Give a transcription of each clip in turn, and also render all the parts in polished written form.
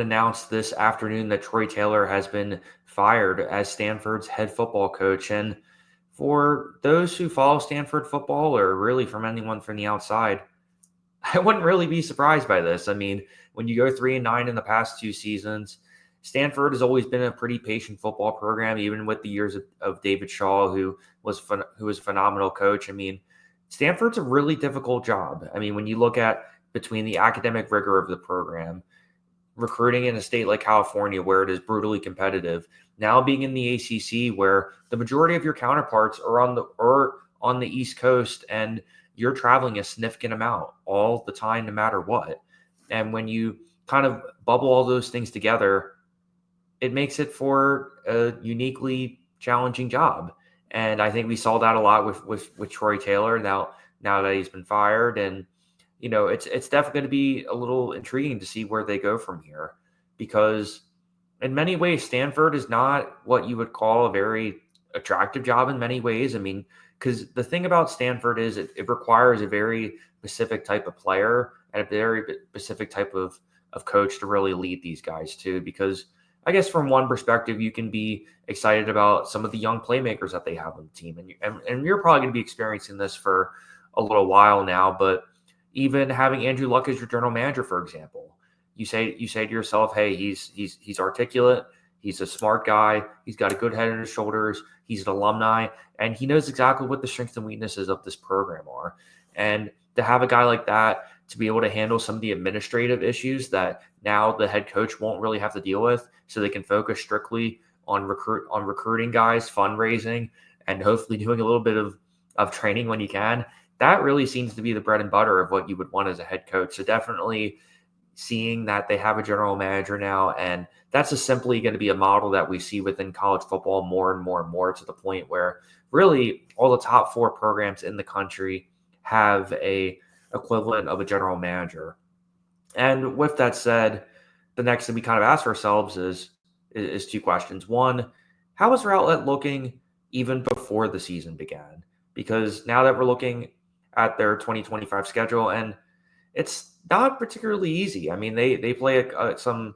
announced this afternoon that Troy Taylor has been fired as Stanford's head football coach. And for those who follow Stanford football, or really from anyone from the outside, I wouldn't really be surprised by this. I mean, when you go 3-9 in the past 2 seasons, Stanford has always been a pretty patient football program, even with the years of David Shaw, who was a phenomenal coach. I mean, Stanford's a really difficult job. I mean, when you look at between the academic rigor of the program, recruiting in a state like California where it is brutally competitive, now being in the ACC where the majority of your counterparts are on the East Coast and you're traveling a significant amount all the time, no matter what. And when you kind of bubble all those things together, it makes it for a uniquely challenging job. And I think we saw that a lot with Troy Taylor now that he's been fired. And it's definitely going to be a little intriguing to see where they go from here, because in many ways, Stanford is not what you would call a very attractive job in many ways. I mean, because the thing about Stanford is it requires a very specific type of player and a very specific type of coach to really lead these guys too. Because I guess from one perspective, you can be excited about some of the young playmakers that they have on the team. And you're probably going to be experiencing this for a little while now, but even having Andrew Luck as your general manager, for example, you say to yourself, hey, he's articulate, he's a smart guy, he's got a good head on his shoulders, he's an alumni, and he knows exactly what the strengths and weaknesses of this program are. And to have a guy like that to be able to handle some of the administrative issues that now the head coach won't really have to deal with, so they can focus strictly on recruiting guys, fundraising, and hopefully doing a little bit of training when you can. That really seems to be the bread and butter of what you would want as a head coach. So definitely seeing that they have a general manager now, and that's just simply going to be a model that we see within college football more and more and more, to the point where really all the top 4 programs in the country have a equivalent of a general manager. And with that said, the next thing we kind of ask ourselves is 2 questions. One, how was their outlet looking even before the season began? Because now that we're looking at their 2025 schedule, and it's not particularly easy. I mean, they play some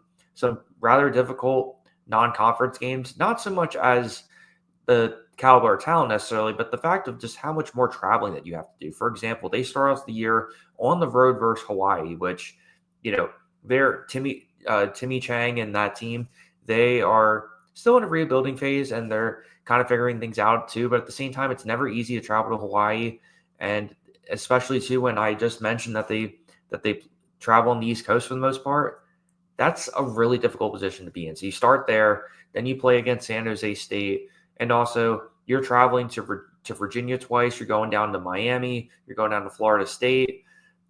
rather difficult non-conference games, not so much as the caliber of talent necessarily, but the fact of just how much more traveling that you have to do. For example, they start off the year on the road versus Hawaii, which, they're Timmy Chang and that team, they are still in a rebuilding phase and they're kind of figuring things out too. But at the same time, it's never easy to travel to Hawaii. And especially too, when I just mentioned that they travel on the East Coast for the most part, that's a really difficult position to be in. So you start there, then you play against San Jose State, and also you're traveling to Virginia twice. You're going down to Miami, you're going down to Florida State,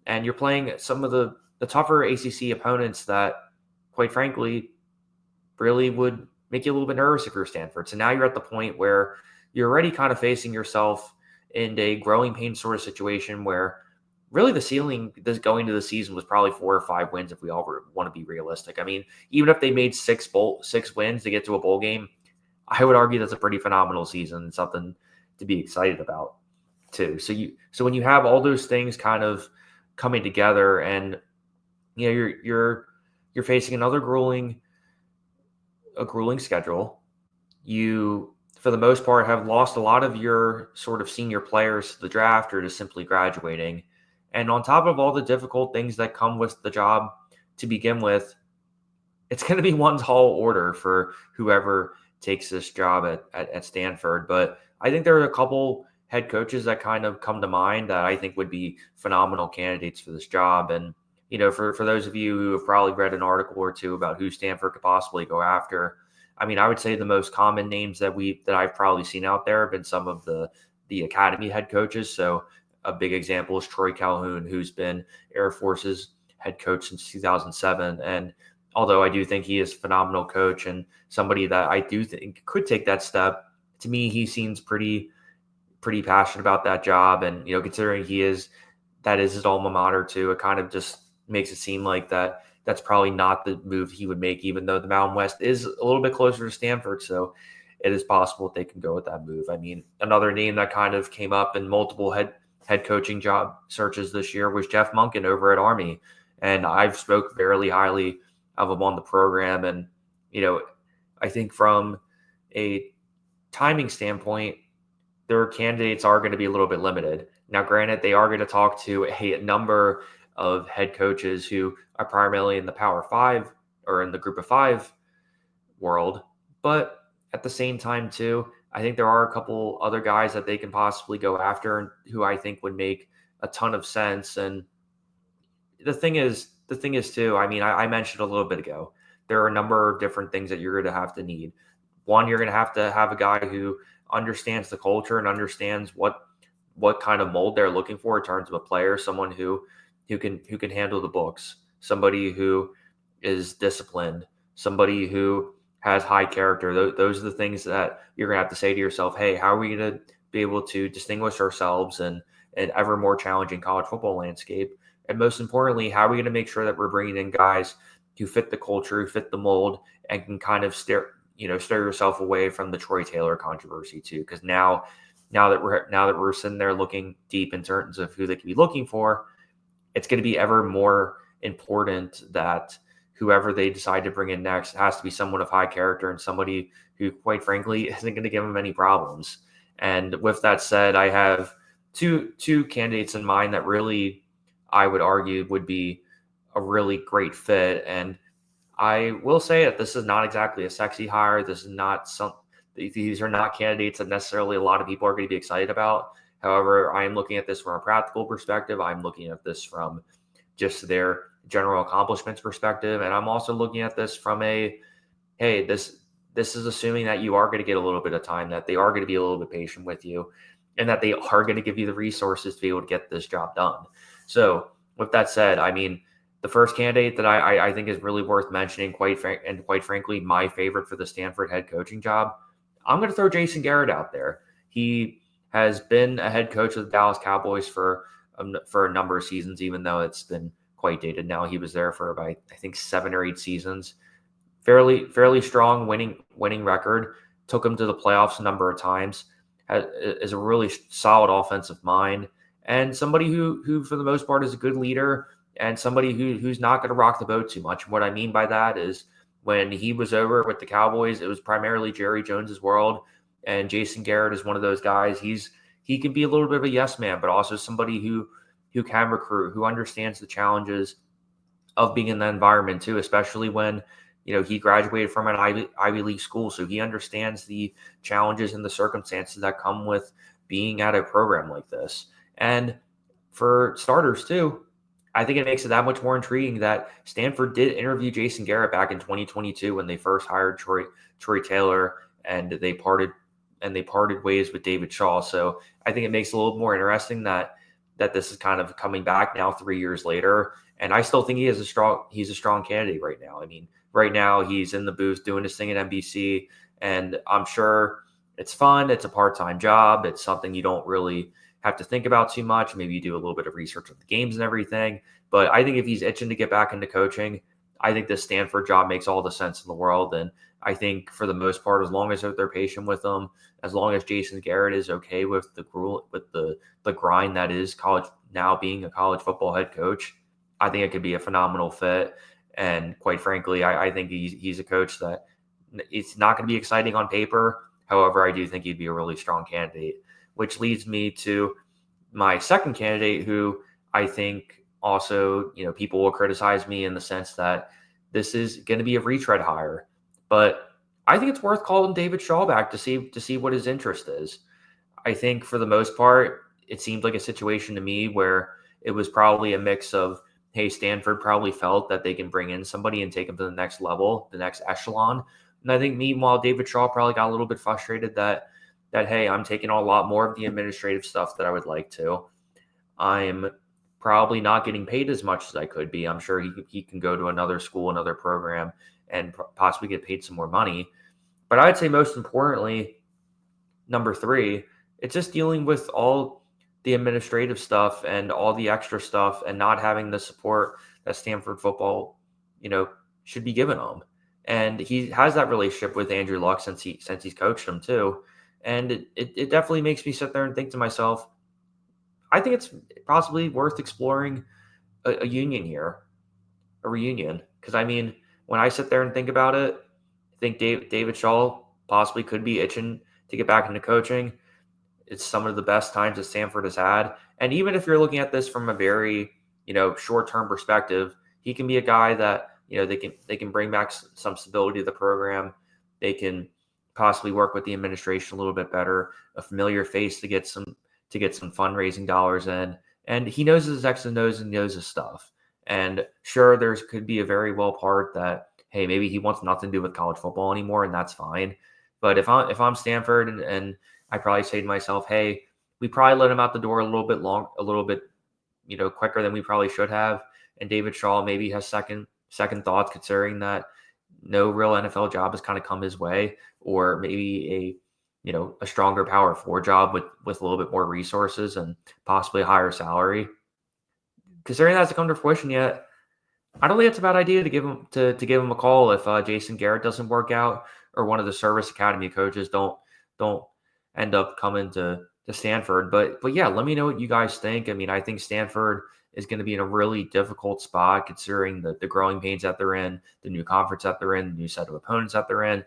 and you're playing some of the tougher ACC opponents that, quite frankly, really would make you a little bit nervous if you're Stanford. So now you're at the point where you're already kind of facing yourself in a growing pain sort of situation where really the ceiling this going to the season was probably 4 or 5 wins if we all want to be realistic. I mean, even if they made 6 wins to get to a bowl game, I would argue that's a pretty phenomenal season and something to be excited about too. So when you have all those things kind of coming together, and you're facing another grueling schedule. You, for the most part, have lost a lot of your sort of senior players to the draft or to simply graduating. And on top of all the difficult things that come with the job to begin with, it's going to be one tall order for whoever takes this job at Stanford. But I think there are a couple head coaches that kind of come to mind that I think would be phenomenal candidates for this job. And, for those of you who have probably read an article or two about who Stanford could possibly go after, I mean, I would say the most common names that I've probably seen out there have been some of the academy head coaches. So a big example is Troy Calhoun, who's been Air Force's head coach since 2007. And although I do think he is a phenomenal coach and somebody that I do think could take that step, to me, he seems pretty passionate about that job. And, considering that is his alma mater too, it kind of just makes it seem like that's probably not the move he would make, even though the Mountain West is a little bit closer to Stanford. So it is possible that they can go with that move. I mean, another name that kind of came up in multiple head coaching job searches this year was Jeff Monken over at Army. And I've spoke very highly of them on the program. And, I think from a timing standpoint, their candidates are going to be a little bit limited. Now, granted, they are going to talk to a number of head coaches who are primarily in the Power Five or in the Group of Five world, but at the same time, too, I think there are a couple other guys that they can possibly go after who I think would make a ton of sense. And the thing is too, I mean, I mentioned a little bit ago, there are a number of different things that you're going to have to need. One, you're going to have a guy who understands the culture and understands what kind of mold they're looking for in terms of a player, someone who can handle the books, somebody who is disciplined, somebody who has high character. Those are the things that you're going to have to say to yourself, hey, how are we going to be able to distinguish ourselves in an ever more challenging college football landscape? And most importantly, how are we going to make sure that we're bringing in guys who fit the culture, who fit the mold, and can kind of steer yourself away from the Troy Taylor controversy too? Because now that we're sitting there looking deep in terms of who they could be looking for, it's going to be ever more important that whoever they decide to bring in next has to be someone of high character and somebody who, quite frankly, isn't going to give them any problems. And with that said, I have two candidates in mind that really, I would argue, would be a really great fit. And I will say that this is not exactly a sexy hire. This is not these are not candidates that necessarily a lot of people are going to be excited about. However, I am looking at this from a practical perspective. I'm looking at this from just their general accomplishments perspective. And I'm also looking at this from a, hey, this is assuming that you are going to get a little bit of time, that they are going to be a little bit patient with you, and that they are going to give you the resources to be able to get this job done. So with that said, I mean, the first candidate that I think is really worth mentioning, quite frankly, my favorite for the Stanford head coaching job, I'm going to throw Jason Garrett out there. He has been a head coach of the Dallas Cowboys for a number of seasons, even though it's been quite dated now. He was there for about, I think, 7 or 8 seasons. Fairly strong winning record. Took him to the playoffs a number of times. Is a really solid offensive mind, and somebody who for the most part is a good leader, and somebody who's not going to rock the boat too much. And what I mean by that is, when he was over with the Cowboys, it was primarily Jerry Jones's world, and Jason Garrett is one of those guys. He can be a little bit of a yes man, but also somebody who can recruit, who understands the challenges of being in that environment too, especially when he graduated from an Ivy League school, so he understands the challenges and the circumstances that come with being at a program like this. And for starters too, I think it makes it that much more intriguing that Stanford did interview Jason Garrett back in 2022 when they first hired Troy Taylor, and they parted ways with David Shaw. So I think it makes it a little more interesting that this is kind of coming back now 3 years later. And I still think he's a strong candidate right now. I mean, right now he's in the booth doing his thing at NBC, and I'm sure it's fun. It's a part-time job. It's something you don't really have to think about too much. Maybe you do a little bit of research on the games and everything. But I think if he's itching to get back into coaching, I think this Stanford job makes all the sense in the world. And I think for the most part, as long as they're patient with him, as long as Jason Garrett is okay with the grind that is college, now being a college football head coach, I think it could be a phenomenal fit. And quite frankly, I think he's a coach that it's not going to be exciting on paper. However, I do think he'd be a really strong candidate, which leads me to my second candidate, who I think also, people will criticize me in the sense that this is going to be a retread hire, but I think it's worth calling David Shaw back to see what his interest is. I think for the most part, it seemed like a situation to me where it was probably a mix of, hey, Stanford probably felt that they can bring in somebody and take them to the next level, the next echelon. And I think meanwhile, David Shaw probably got a little bit frustrated that hey, I'm taking on a lot more of the administrative stuff that I would like to. I'm probably not getting paid as much as I could be. I'm sure he can go to another school, another program, and possibly get paid some more money. But I'd say most importantly, number 3, it's just dealing with all the administrative stuff and all the extra stuff and not having the support that Stanford football, should be given them. And he has that relationship with Andrew Luck since he's coached him too. And it definitely makes me sit there and think to myself, I think it's possibly worth exploring a reunion. Because I mean, when I sit there and think about it, I think David Shaw possibly could be itching to get back into coaching. It's some of the best times that Stanford has had. And even if you're looking at this from a very, short-term perspective, he can be a guy that, they can bring back some stability to the program. They can possibly work with the administration a little bit better, a familiar face to get some fundraising dollars in. And he knows his X's and O's and knows his stuff. And sure, there could be a very well part that, hey, maybe he wants nothing to do with college football anymore, and that's fine. But if I'm Stanford and I probably say to myself, hey, we probably let him out the door a little bit, quicker than we probably should have. And David Shaw maybe has second thoughts, considering that no real NFL job has kind of come his way, or maybe a stronger Power 4 job with a little bit more resources and possibly a higher salary. Considering that hasn't come to fruition yet, I don't think it's a bad idea to give him a call if Jason Garrett doesn't work out, or one of the service academy coaches don't end up coming to Stanford. But yeah, let me know what you guys think. I mean, I think Stanford is going to be in a really difficult spot considering the growing pains that they're in, the new conference that they're in, the new set of opponents that they're in.